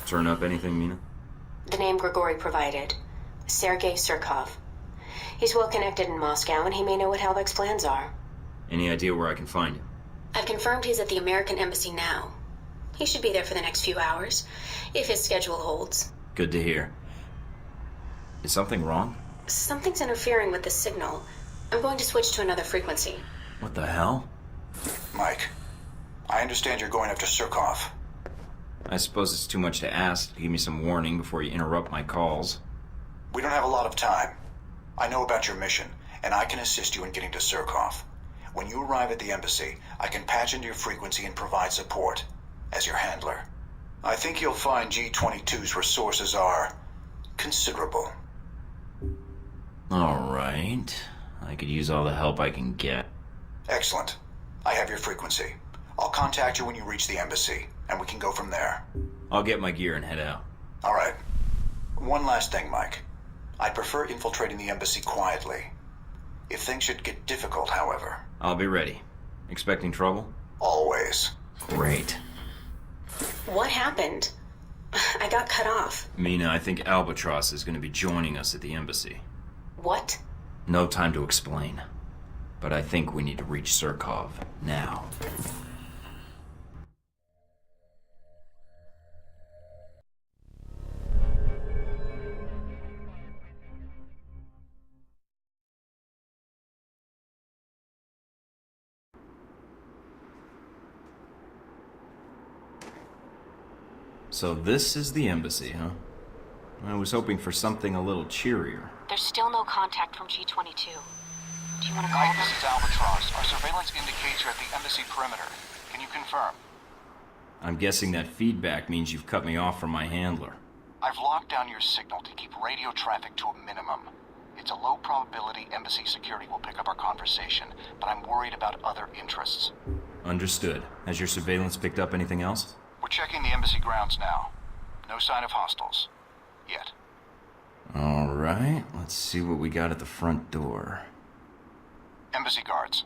Turn up anything, Mina? The name Grigori provided. Sergei Surkov. He's well connected in Moscow, and he may know what Halbech's plans are. Any idea where I can find him? I've confirmed he's at the American Embassy now. He should be there for the next few hours, if his schedule holds. Good to hear. Is something wrong? Something's interfering with the signal. I'm going to switch to another frequency. What the hell? Mike, I understand you're going after Surkov. I suppose it's too much to ask to give me some warning before you interrupt my calls. We don't have a lot of time. I know about your mission, and I can assist you in getting to Surkov. When you arrive at the embassy, I can patch into your frequency and provide support, as your handler. I think you'll find G-22's resources are considerable. All right. I could use all the help I can get. Excellent. I have your frequency. I'll contact you when you reach the embassy, and we can go from there. I'll get my gear and head out. All right. One last thing, Mike. I'd prefer infiltrating the embassy quietly. If things should get difficult, however. I'll be ready. Expecting trouble? Always. Great. What happened? I got cut off. Mina, I think Albatross is going to be joining us at the embassy. What? No time to explain. But I think we need to reach Surkov now. So this is the embassy, huh? I was hoping for something a little cheerier. There's still no contact from G-22. Do you want to call Mike, them? this is Albatross. Our surveillance indicates you're at the embassy perimeter. Can you confirm? I'm guessing that feedback means you've cut me off from my handler. I've locked down your signal to keep radio traffic to a minimum. It's a low probability embassy security will pick up our conversation, but I'm worried about other interests. Understood. Has your surveillance picked up anything else? We're checking the embassy grounds now. No sign of hostiles. Yet. All right, let's see what we got at the front door. Embassy guards.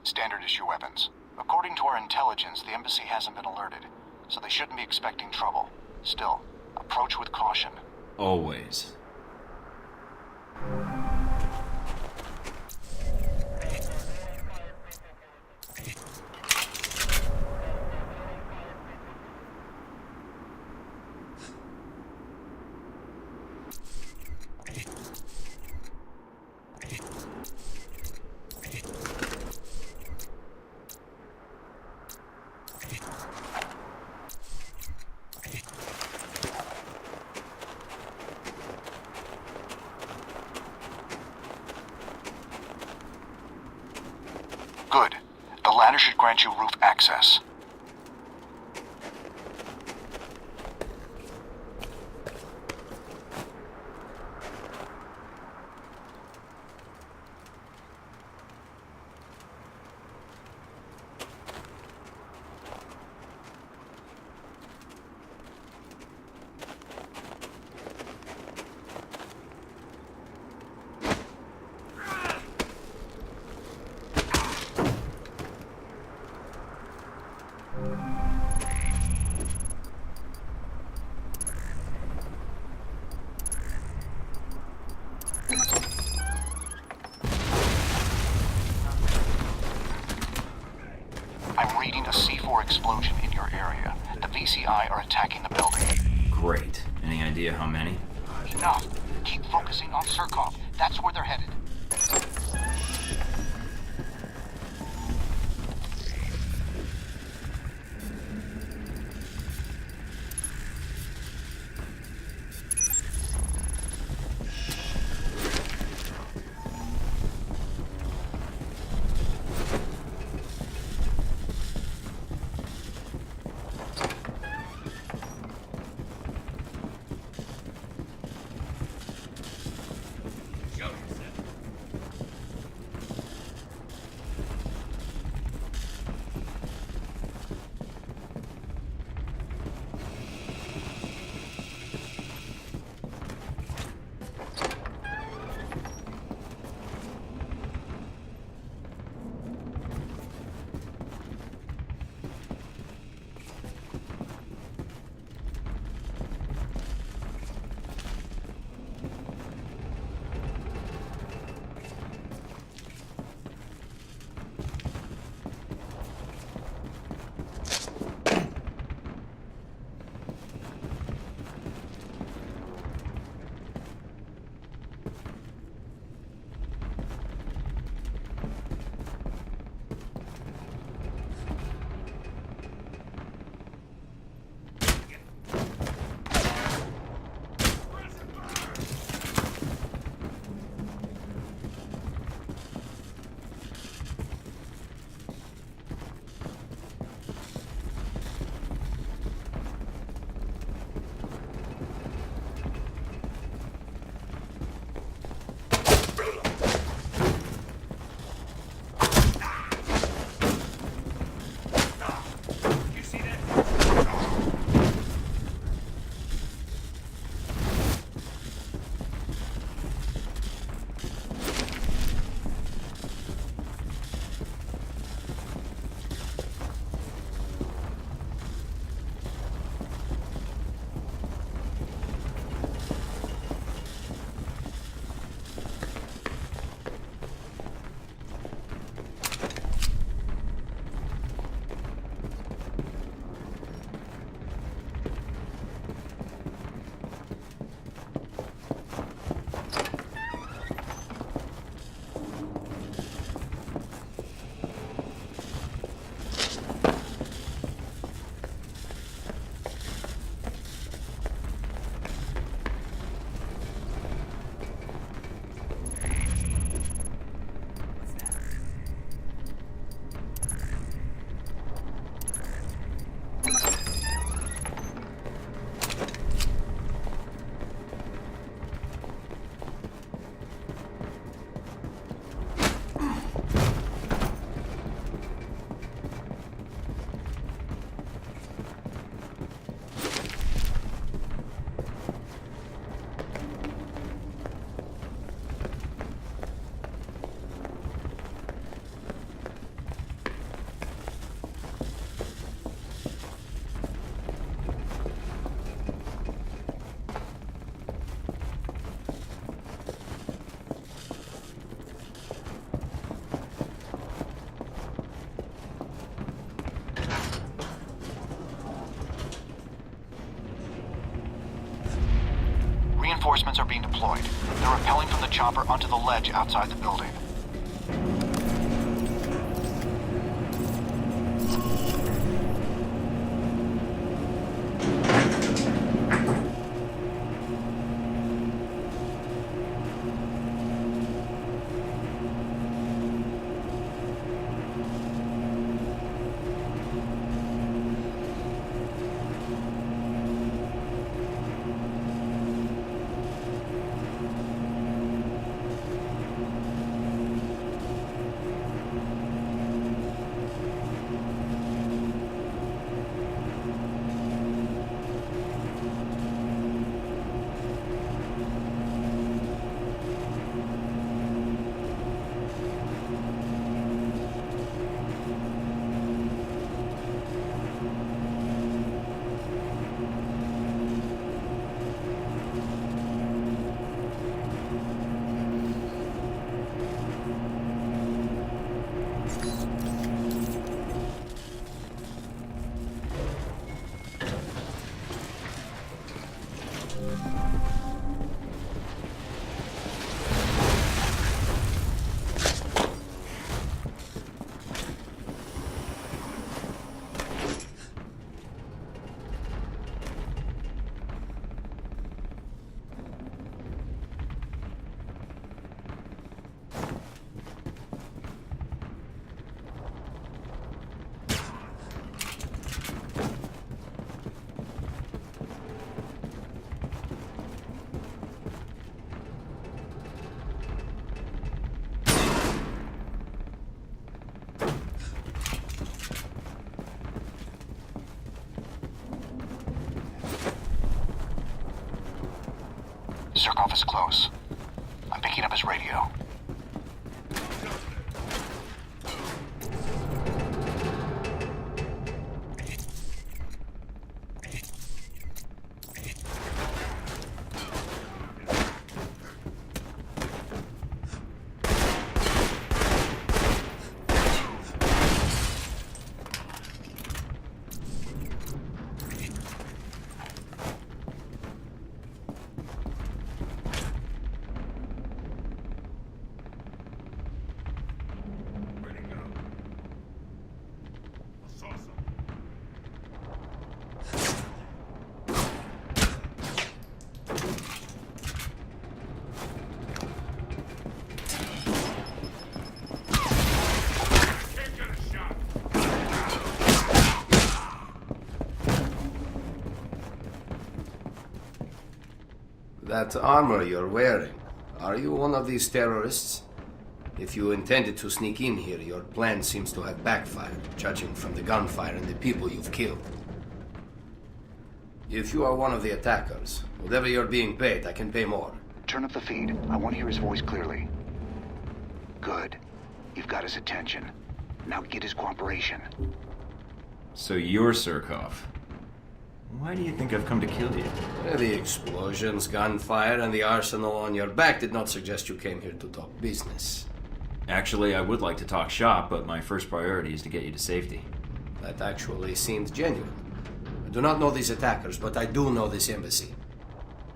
Standard issue weapons. According to our intelligence, the embassy hasn't been alerted, so they shouldn't be expecting trouble. Still, approach with caution. Always. Good. The ladder should grant you roof access. I'm reading a C4 explosion in your area. The VCI are attacking the building. Great. Any idea how many? Enough. Keep focusing on Surkov. That's where they're headed. deployed. They're rappelling from the chopper onto the ledge outside the building. Surkov is close. I'm picking up his radio. That armor you're wearing, are you one of these terrorists? If you intended to sneak in here, your plan seems to have backfired, judging from the gunfire and the people you've killed. If you are one of the attackers, whatever you're being paid, I can pay more. Turn up the feed. I want to hear his voice clearly. Good. You've got his attention. Now get his cooperation. So you're Surkov. Why do you think I've come to kill you? The explosions, gunfire, and the arsenal on your back did not suggest you came here to talk business. Actually, I would like to talk shop, but my first priority is to get you to safety. That actually seemed genuine. I do not know these attackers, but I do know this embassy.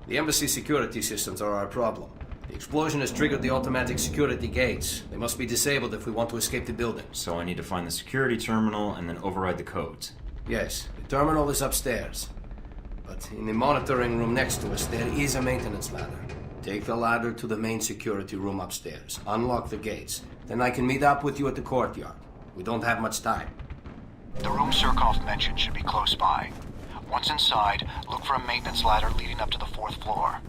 The embassy security systems are our problem. The explosion has triggered the automatic security gates. They must be disabled if we want to escape the building. So I need to find the security terminal and then override the codes. Yes, the terminal is upstairs. But in the monitoring room next to us, there is a maintenance ladder. Take the ladder to the main security room upstairs. Unlock the gates. Then I can meet up with you at the courtyard. We don't have much time. The room Surkov mentioned should be close by. Once inside, look for a maintenance ladder leading up to the 4th floor.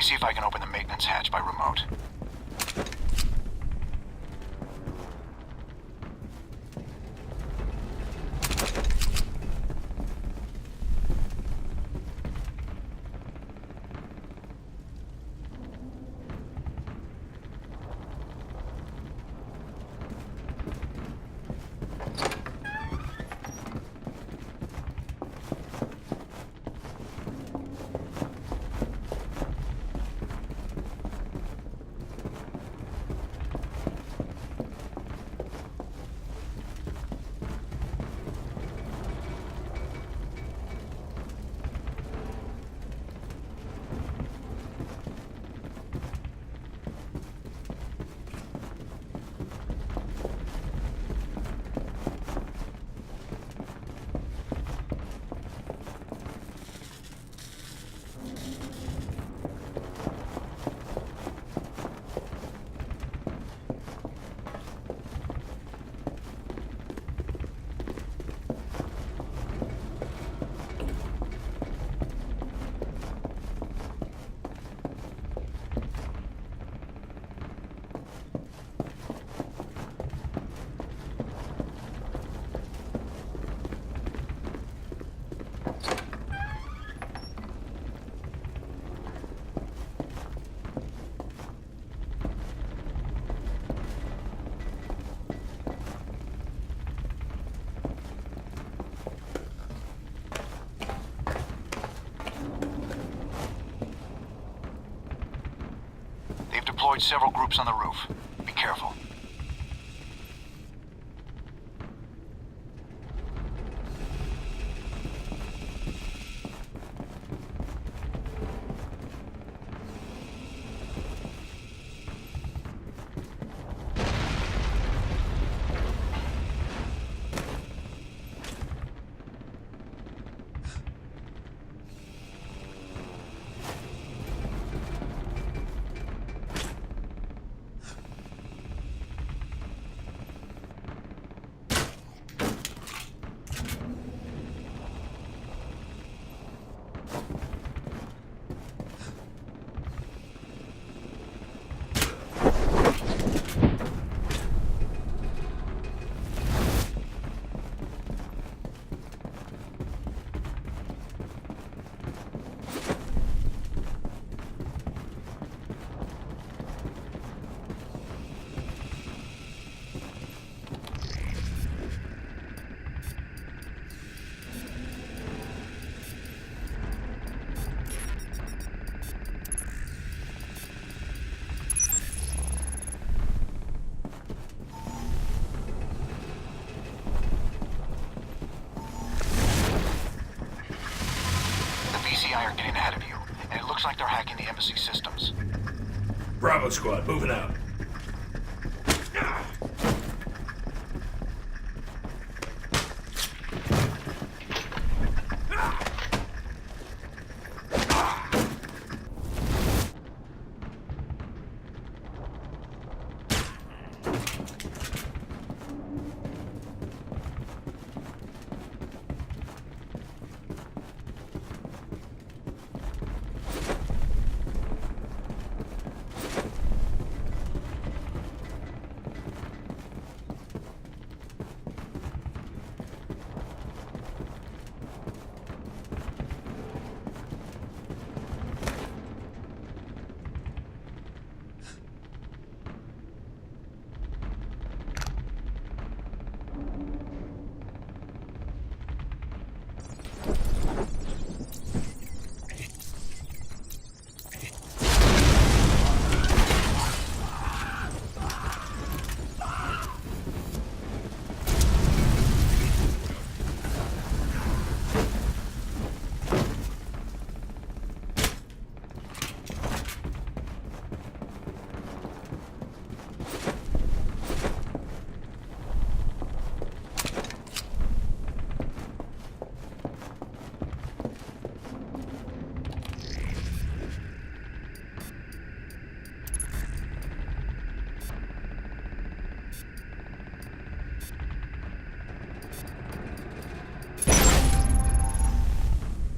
me see if I can open the maintenance hatch by remote. They've deployed several groups on the roof. Be careful. BCI are getting ahead of you, and it looks like they're hacking the embassy systems. Bravo squad, moving out.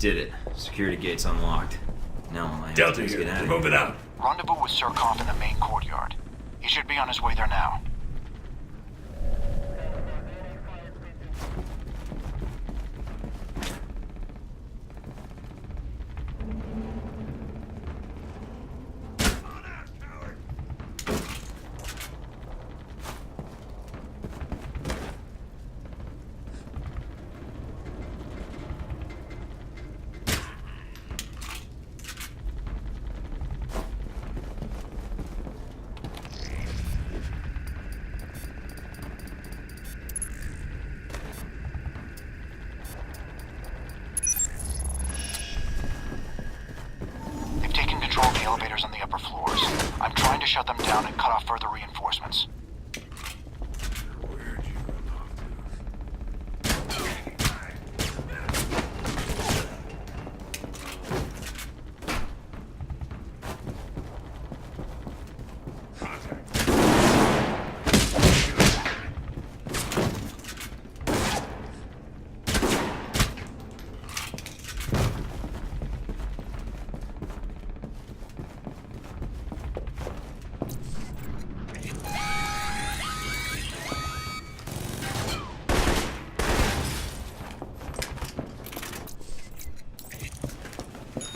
Did it. Security gate's unlocked. Now all I have Delta to do is here. get out We're of here. moving out. Rendezvous with Surkov in the main courtyard. He should be on his way there now. They've taken control of the elevators on the upper floors. I'm trying to shut them down and cut off further reinforcements. Where'd you run off to?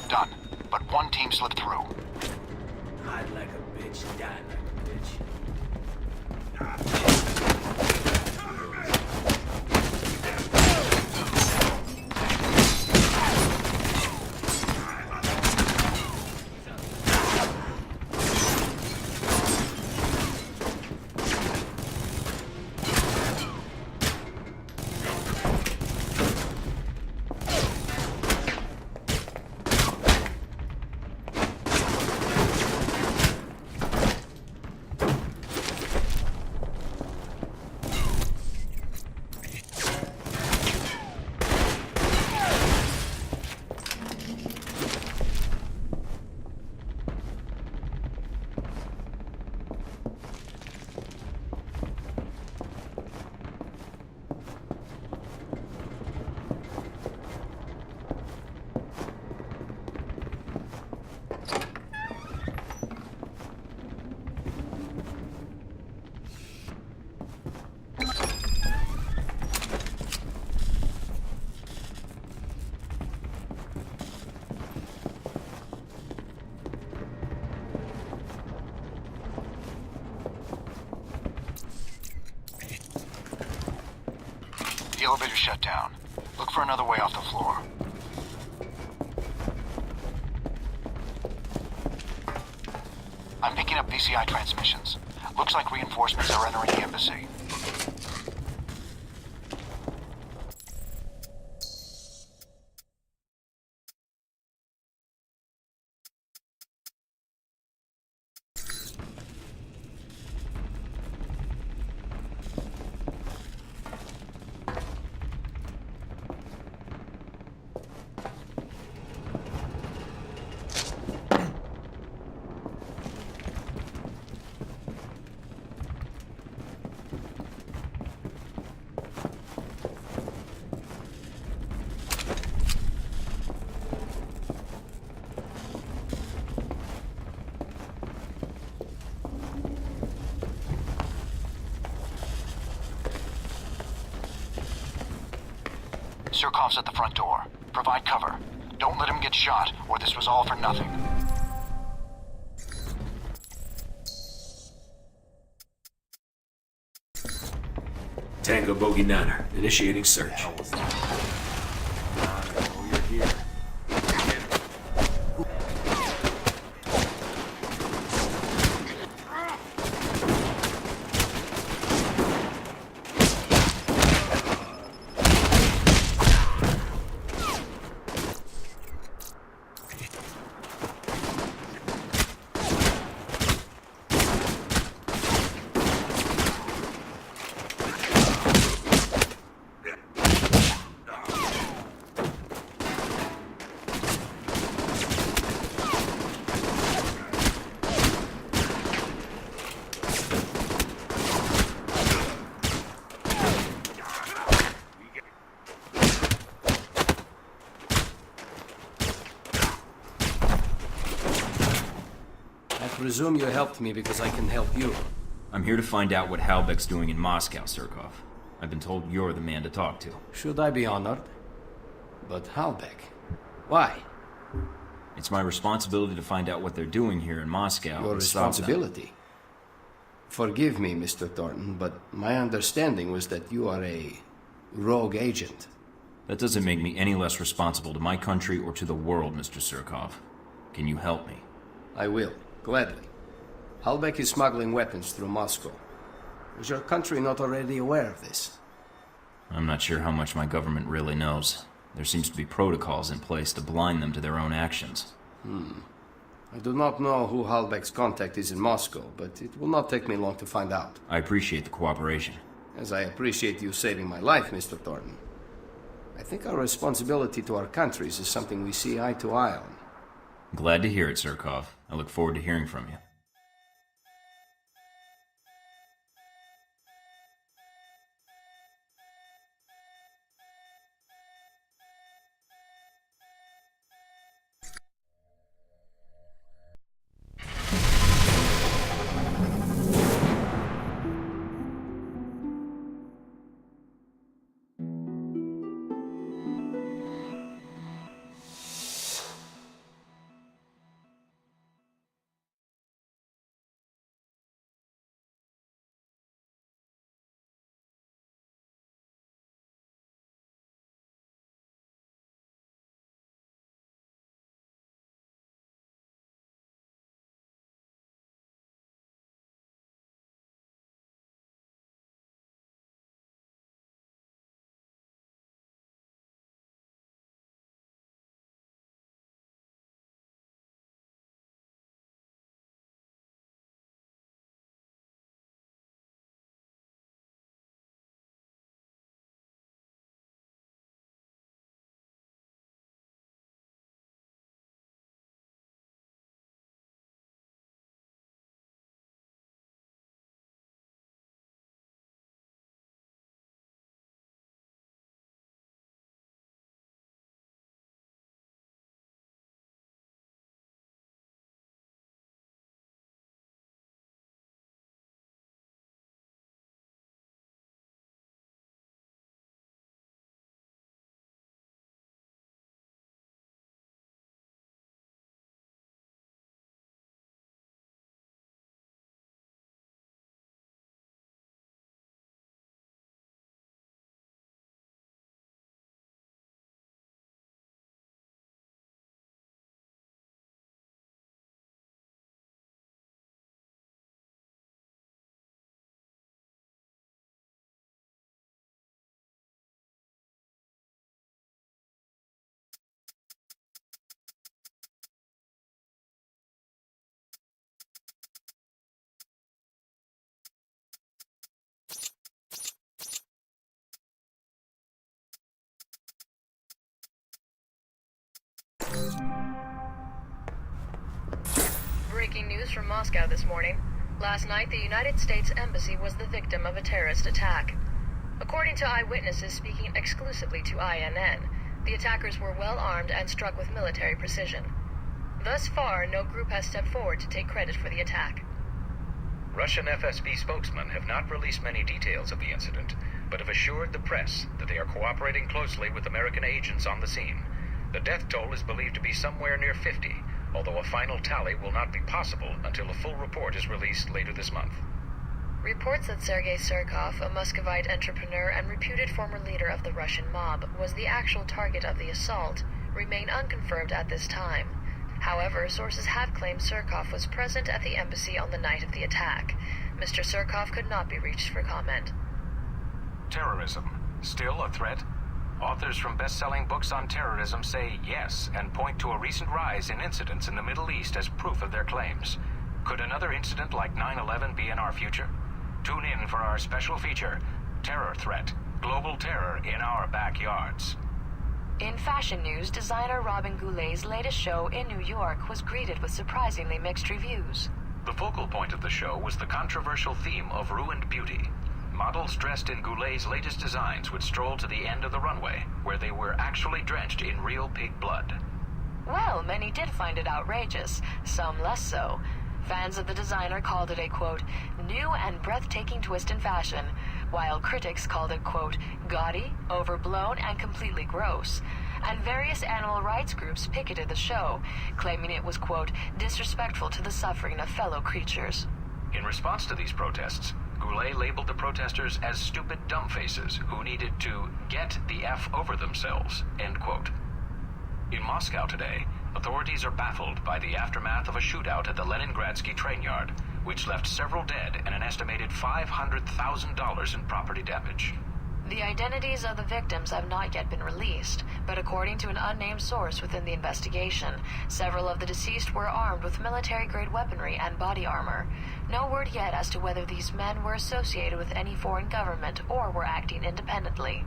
Done. But one team slipped through. Hide like a bitch, die like a bitch. The elevator's shut down. Look for another way off the floor. I'm picking up VCI transmissions. Looks like reinforcements are entering the embassy. Surkov's at the front door. Provide cover. Don't let him get shot, or this was all for nothing. Tango Bogey Niner. Initiating search. presume you helped me because I can help you. I'm here to find out what Halbeck's doing in Moscow, Surkov. I've been told you're the man to talk to. Should I be honored? But Halbeck? Why? It's my responsibility to find out what they're doing here in Moscow. Your and stop them. responsibility. Forgive me, Mr. Thornton, but my understanding was that you are a rogue agent. That doesn't make me any less responsible to my country or to the world, Mr. Surkov. Can you help me? I will, gladly. Halbeck is smuggling weapons through Moscow. Is your country not already aware of this? I'm not sure how much my government really knows. There seems to be protocols in place to blind them to their own actions. I do not know who Halbeck's contact is in Moscow, but it will not take me long to find out. I appreciate the cooperation. As I appreciate you saving my life, Mr. Thornton. I think our responsibility to our countries is something we see eye to eye on. Glad to hear it, Surkov. I look forward to hearing from you. Breaking news from Moscow this morning. Last night, the United States Embassy was the victim of a terrorist attack. According to eyewitnesses speaking exclusively to INN, the attackers were well armed and struck with military precision. Thus far, no group has stepped forward to take credit for the attack. Russian FSB spokesmen have not released many details of the incident, but have assured the press that they are cooperating closely with American agents on the scene. The death toll is believed to be somewhere near 50, although a final tally will not be possible until a full report is released later this month. Reports that Sergei Surkov, a Muscovite entrepreneur and reputed former leader of the Russian mob, was the actual target of the assault, remain unconfirmed at this time. However, sources have claimed Surkov was present at the embassy on the night of the attack. Mr. Surkov could not be reached for comment. Terrorism. Still a threat? Authors from best-selling books on terrorism say yes and point to a recent rise in incidents in the Middle East as proof of their claims. Could another incident like 9/11 be in our future? Tune in for our special feature, Terror Threat, Global Terror in Our Backyards. In fashion news, designer Robin Goulet's latest show in New York was greeted with surprisingly mixed reviews. The focal point of the show was the controversial theme of ruined beauty. Models dressed in Goulet's latest designs would stroll to the end of the runway, where they were actually drenched in real pig blood. Well, many did find it outrageous, some less so. Fans of the designer called it a, quote, new and breathtaking twist in fashion, while critics called it, quote, gaudy, overblown, and completely gross. And various animal rights groups picketed the show, claiming it was, quote, disrespectful to the suffering of fellow creatures. In response to these protests, Goulet labeled the protesters as stupid dumbfaces who needed to get the F over themselves, end quote. In Moscow today, authorities are baffled by the aftermath of a shootout at the Leningradsky train yard, which left several dead and an estimated $500,000 in property damage. The identities of the victims have not yet been released, but according to an unnamed source within the investigation, several of the deceased were armed with military-grade weaponry and body armor. No word yet as to whether these men were associated with any foreign government or were acting independently.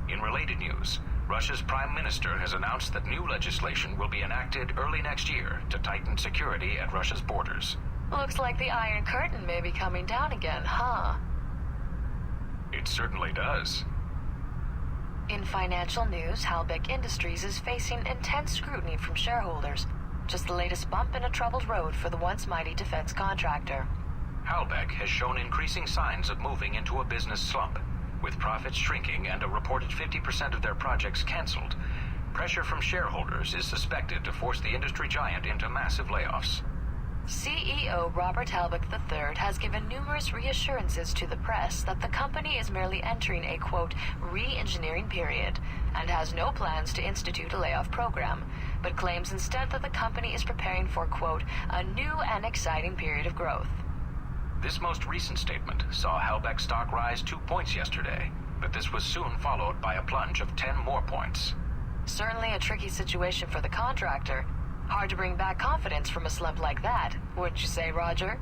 In related news, Russia's Prime Minister has announced that new legislation will be enacted early next year to tighten security at Russia's borders. Looks like the Iron Curtain may be coming down again, huh? It certainly does. In financial news, Halbeck Industries is facing intense scrutiny from shareholders. Just the latest bump in a troubled road for the once mighty defense contractor. Halbeck has shown increasing signs of moving into a business slump, with profits shrinking and a reported 50% of their projects canceled. Pressure from shareholders is suspected to force the industry giant into massive layoffs. CEO Robert Halbeck III has given numerous reassurances to the press that the company is merely entering a, quote, re-engineering period and has no plans to institute a layoff program, but claims instead that the company is preparing for, quote, a new and exciting period of growth. This most recent statement saw Halbeck stock rise 2 points yesterday, but this was soon followed by a plunge of 10 more points. Certainly a tricky situation for the contractor. Hard to bring back confidence from a slump like that, wouldn't you say, Roger?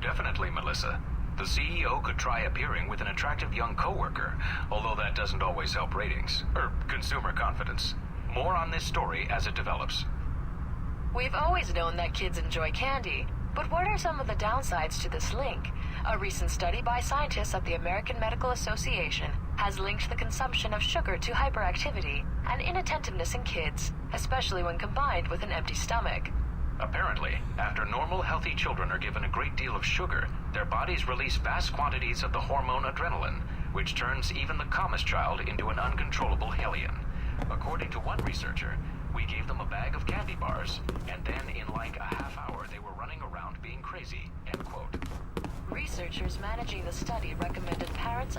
Definitely, Melissa. The CEO could try appearing with an attractive young coworker, although that doesn't always help ratings, or consumer confidence. More on this story as it develops. We've always known that kids enjoy candy, but what are some of the downsides to this link? A recent study by scientists at the American Medical Association has linked the consumption of sugar to hyperactivity and inattentiveness in kids, especially when combined with an empty stomach. Apparently, after normal, healthy children are given a great deal of sugar, their bodies release vast quantities of the hormone adrenaline, which turns even the calmest child into an uncontrollable hellion. According to one researcher, we gave them a bag of candy bars, and then in like a half hour they were running around being crazy, end quote. Researchers managing the study recommended parents...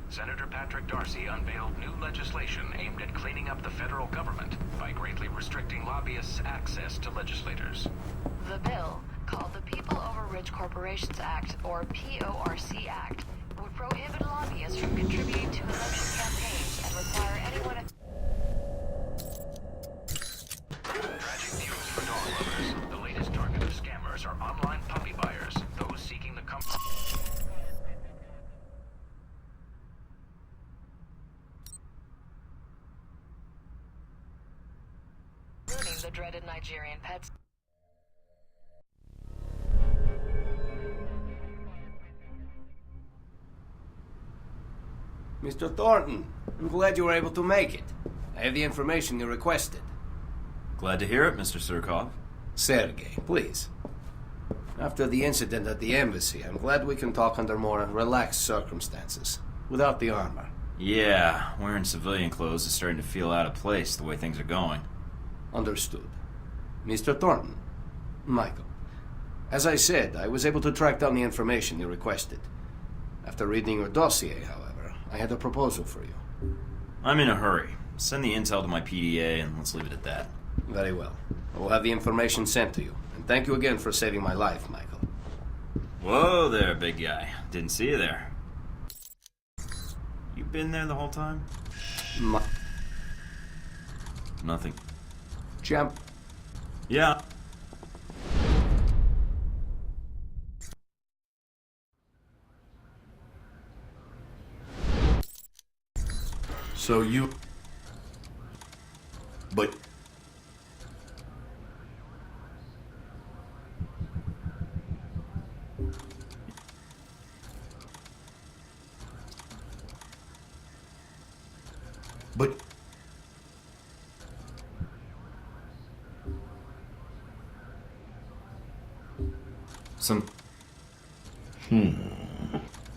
Senator Patrick Darcy unveiled new legislation aimed at cleaning up the federal government by greatly restricting lobbyists' access to legislators. The bill, called the People Over Rich Corporations Act, or PORC Act, would prohibit lobbyists from contributing to election campaigns and require anyone... Tragic news for dog lovers. The latest target of scammers are online puppy buyers, those seeking the comfort... the dreaded Nigerian pets. Mr. Thornton, I'm glad you were able to make it. I have the information you requested. Glad to hear it, Mr. Surkov. Sergei, please. After the incident at the embassy, I'm glad we can talk under more relaxed circumstances, without the armor. Yeah, wearing civilian clothes is starting to feel out of place the way things are going. Understood. Mr. Thornton. Michael. As I said, I was able to track down the information you requested. After reading your dossier, however, I had a proposal for you. I'm in a hurry. Send the intel to my PDA and let's leave it at that. Very well. I will have the information sent to you. And thank you again for saving my life, Michael. Whoa there, big guy. Didn't see you there. You been there the whole time? Nothing. Champ. Yeah. So you... But... But...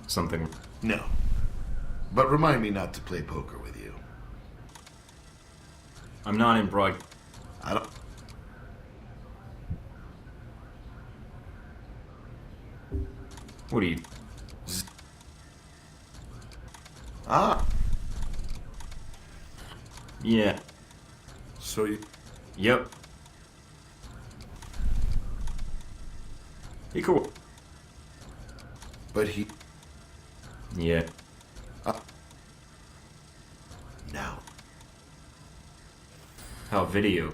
Something. No. But remind me not to play poker with you. I'm not in broad... I don't... What are you... Ah, Yeah. so you... Yep. He cool. But he... Yeah. Now. How video?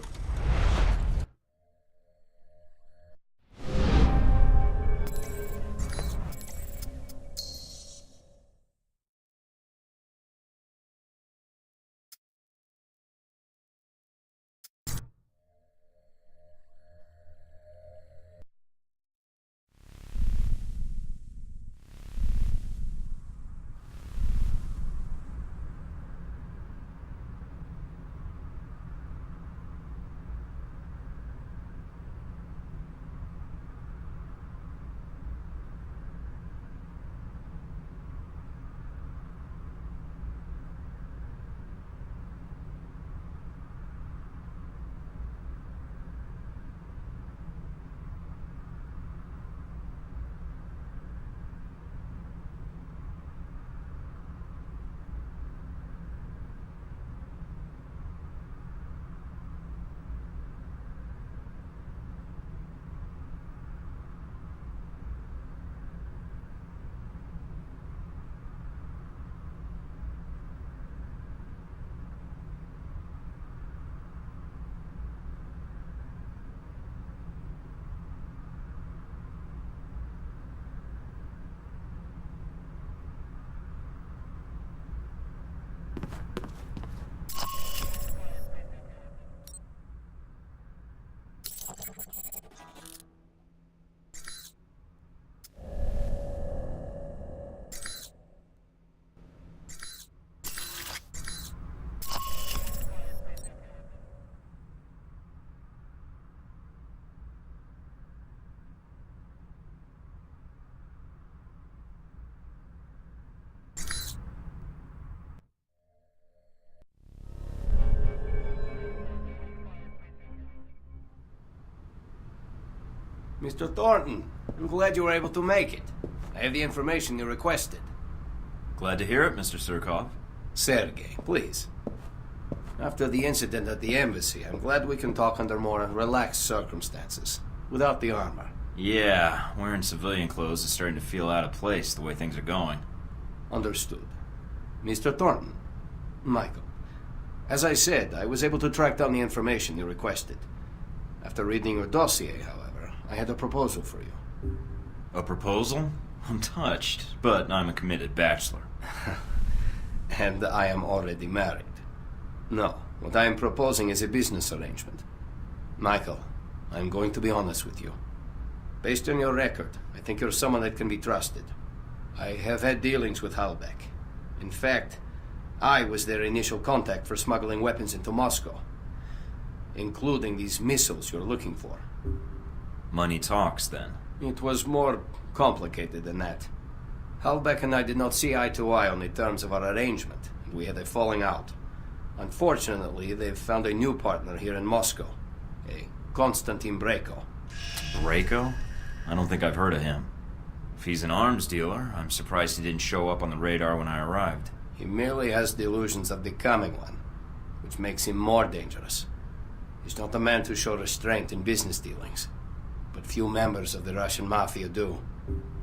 Mr. Thornton, I'm glad you were able to make it. I have the information you requested. Glad to hear it, Mr. Surkov. Sergei, please. After the incident at the embassy, I'm glad we can talk under more relaxed circumstances, without the armor. Yeah, wearing civilian clothes is starting to feel out of place the way things are going. Understood. Mr. Thornton. Michael. As I said, I was able to track down the information you requested. After reading your dossier, however, I had a proposal for you. A proposal? I'm touched, but I'm a committed bachelor. And I am already married. No, what I am proposing is a business arrangement. Michael, I'm going to be honest with you. Based on your record, I think you're someone that can be trusted. I have had dealings with Halbech. In fact, I was their initial contact for smuggling weapons into Moscow, including these missiles you're looking for. Money talks, then. It was more complicated than that. Halbeck and I did not see eye to eye on the terms of our arrangement, and we had a falling out. Unfortunately, they've found a new partner here in Moscow, a Konstantin Brayko. Brayko? I don't think I've heard of him. If he's an arms dealer, I'm surprised he didn't show up on the radar when I arrived. He merely has delusions of becoming one, which makes him more dangerous. He's not a man to show restraint in business dealings, but few members of the Russian mafia do.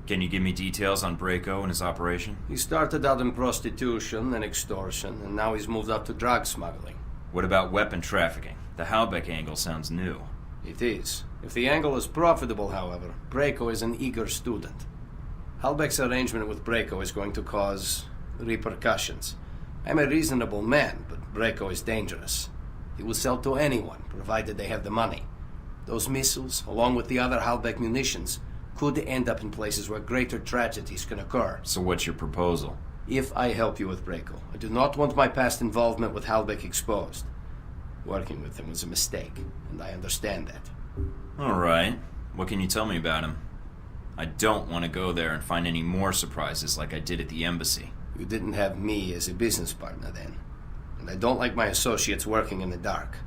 Can you give me details on Brayko and his operation? He started out in prostitution and extortion, and now he's moved up to drug smuggling. What about weapon trafficking? The Halbeck angle sounds new. It is. If the angle is profitable, however, Brayko is an eager student. Halbeck's arrangement with Brayko is going to cause repercussions. I'm a reasonable man, but Brayko is dangerous. He will sell to anyone, provided they have the money. Those missiles, along with the other Halbeck munitions, could end up in places where greater tragedies can occur. So what's your proposal? If I help you with Brayko, I do not want my past involvement with Halbeck exposed. Working with him was a mistake, and I understand that. All right. What can you tell me about him? I don't want to go there and find any more surprises like I did at the embassy. You didn't have me as a business partner then, and I don't like my associates working in the dark.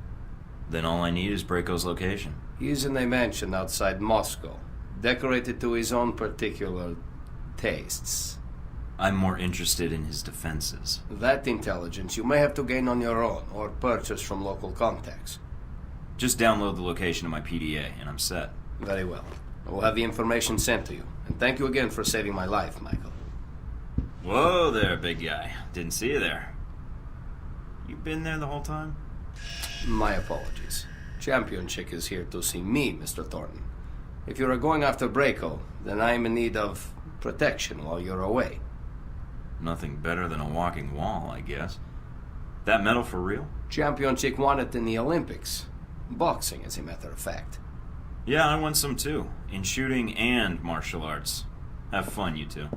Then all I need is Brayko's location. He is in a mansion outside Moscow, decorated to his own particular tastes. I'm more interested in his defenses. That intelligence you may have to gain on your own, or purchase from local contacts. Just download the location of my PDA, and I'm set. Very well. I will have the information sent to you. And thank you again for saving my life, Michael. Whoa there, big guy. Didn't see you there. You been there the whole time? My apologies. Champion Chick is here to see me, Mr. Thornton. If you are going after Brayko, then I am in need of protection while you're away. Nothing better than a walking wall, I guess. That medal for real? Champion Chick won it in the Olympics. Boxing, as a matter of fact. Yeah, I won some too. In shooting and martial arts. Have fun, you two.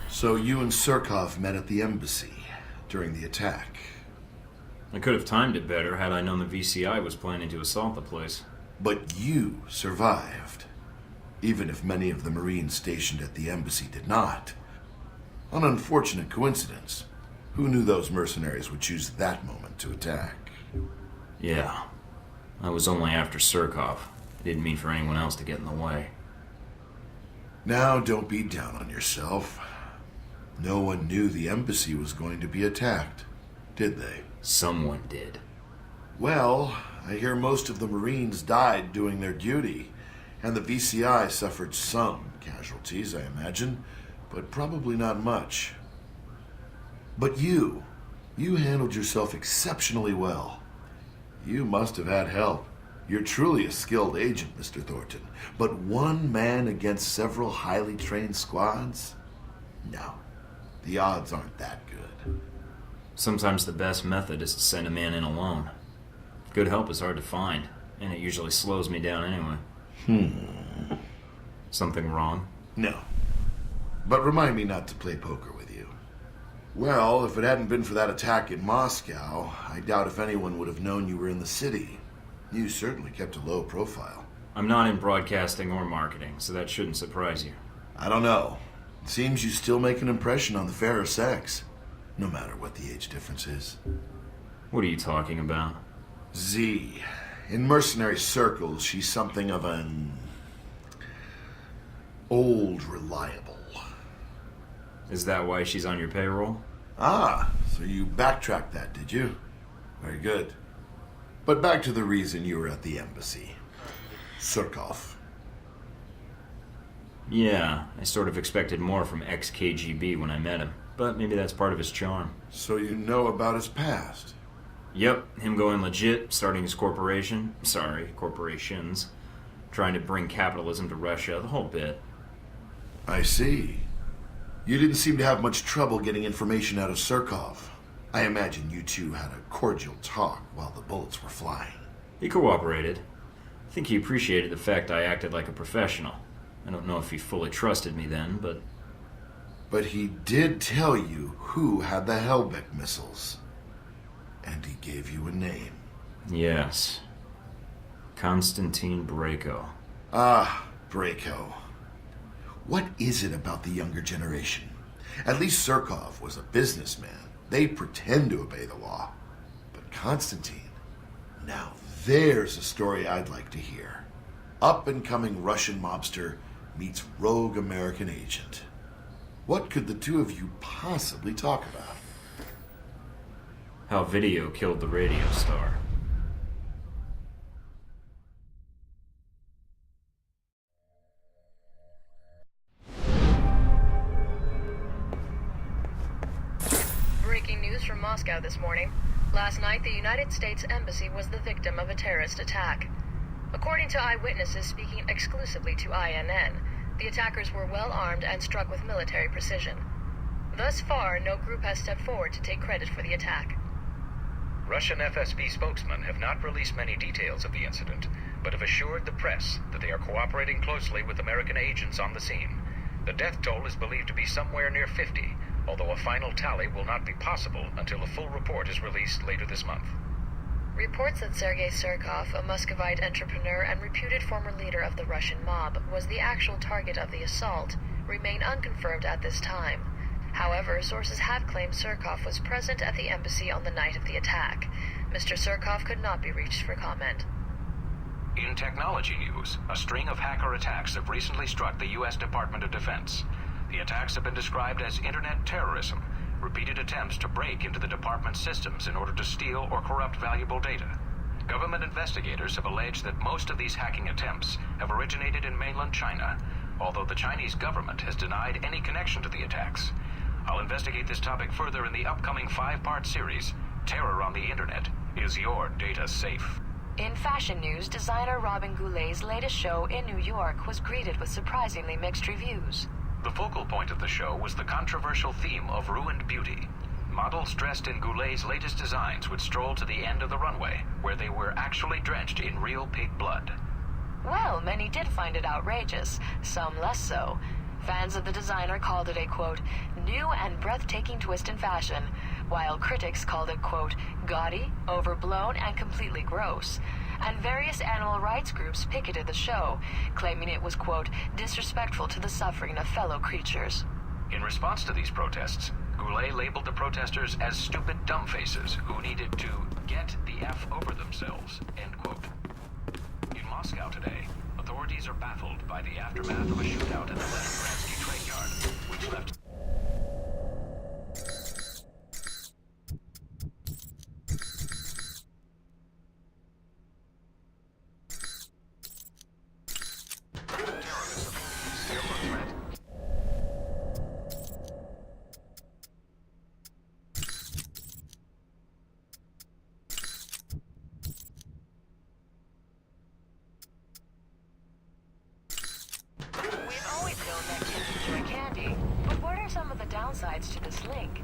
So you and Surkov met at the embassy during the attack. I could have timed it better had I known the VCI was planning to assault the place. But you survived, even if many of the Marines stationed at the embassy did not. An unfortunate coincidence. Who knew those mercenaries would choose that moment to attack? Yeah. I was only after Surkov. I didn't mean for anyone else to get in the way. Now don't be down on yourself. No one knew the embassy was going to be attacked, did they? Someone did. Well, I hear most of the Marines died doing their duty, and the VCI suffered some casualties, I imagine, but probably not much. But you handled yourself exceptionally well. You must have had help. You're truly a skilled agent, Mr. Thornton. But one man against several highly trained squads? No, the odds aren't that good. Sometimes the best method is to send a man in alone. Good help is hard to find, and it usually slows me down anyway. Something wrong? No. But remind me not to play poker with you. Well, if it hadn't been for that attack in Moscow, I doubt if anyone would have known you were in the city. You certainly kept a low profile. I'm not in broadcasting or marketing, so that shouldn't surprise you. I don't know. It seems you still make an impression on the fairer sex, no matter what the age difference is. What are you talking about? Z. In mercenary circles, she's something of an old reliable. Is that why she's on your payroll? Ah, so you backtracked that, did you? Very good. But back to the reason you were at the embassy. Surkov. Yeah, I sort of expected more from ex-KGB when I met him, but maybe that's part of his charm. So you know about his past? Yep, him going legit, starting his corporations, trying to bring capitalism to Russia, the whole bit. I see. You didn't seem to have much trouble getting information out of Surkov. I imagine you two had a cordial talk while the bullets were flying. He cooperated. I think he appreciated the fact I acted like a professional. I don't know if he fully trusted me then, but... But he did tell you who had the Hellbeck missiles. And he gave you a name. Yes. Konstantin Brayko. Ah, Brayko. What is it about the younger generation? At least Surkov was a businessman. They pretend to obey the law. But Konstantin, now there's a story I'd like to hear. Up-and-coming Russian mobster meets rogue American agent. What could the two of you possibly talk about? How video killed the radio star. Breaking news from Moscow this morning. Last night, the United States Embassy was the victim of a terrorist attack. According to eyewitnesses speaking exclusively to INN, the attackers were well armed and struck with military precision. Thus far, no group has stepped forward to take credit for the attack. Russian FSB spokesmen have not released many details of the incident, but have assured the press that they are cooperating closely with American agents on the scene. The death toll is believed to be somewhere near 50, although a final tally will not be possible until a full report is released later this month. Reports that Sergei Surkov, a Muscovite entrepreneur and reputed former leader of the Russian mob, was the actual target of the assault, remain unconfirmed at this time. However, sources have claimed Surkov was present at the embassy on the night of the attack. Mr. Surkov could not be reached for comment. In technology news, a string of hacker attacks have recently struck the U.S. Department of Defense. The attacks have been described as internet terrorism, repeated attempts to break into the department's systems in order to steal or corrupt valuable data. Government investigators have alleged that most of these hacking attempts have originated in mainland China, although the Chinese government has denied any connection to the attacks. I'll investigate this topic further in the upcoming 5-part series, Terror on the Internet. Is your data safe? In fashion news, designer Robin Goulet's latest show in New York was greeted with surprisingly mixed reviews. The focal point of the show was the controversial theme of ruined beauty. Models dressed in Goulet's latest designs would stroll to the end of the runway, where they were actually drenched in real pig blood. Well, many did find it outrageous, some less so. Fans of the designer called it a, quote, new and breathtaking twist in fashion, while critics called it, quote, gaudy, overblown, and completely gross. And various animal rights groups picketed the show, claiming it was, quote, disrespectful to the suffering of fellow creatures. In response to these protests, Goulet labeled the protesters as stupid dumbfaces who needed to get the F over themselves, end quote. In Moscow today, authorities are baffled by the aftermath of a shootout at the Leningradsky train yard, which left... Some of the downsides to this link.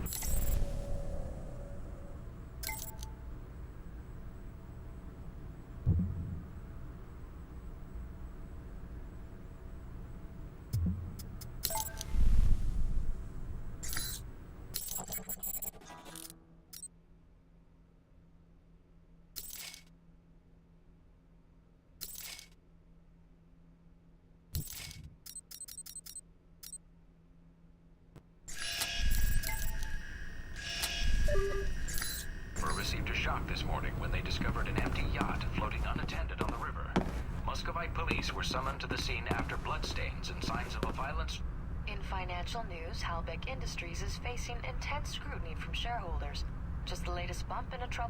Received a shock this morning when they discovered an empty yacht floating unattended on the river. Muscovite police were summoned to the scene after bloodstains and signs of a violent... In financial news, Halbeck Industries is facing intense scrutiny from shareholders. Just the latest bump in a trouble.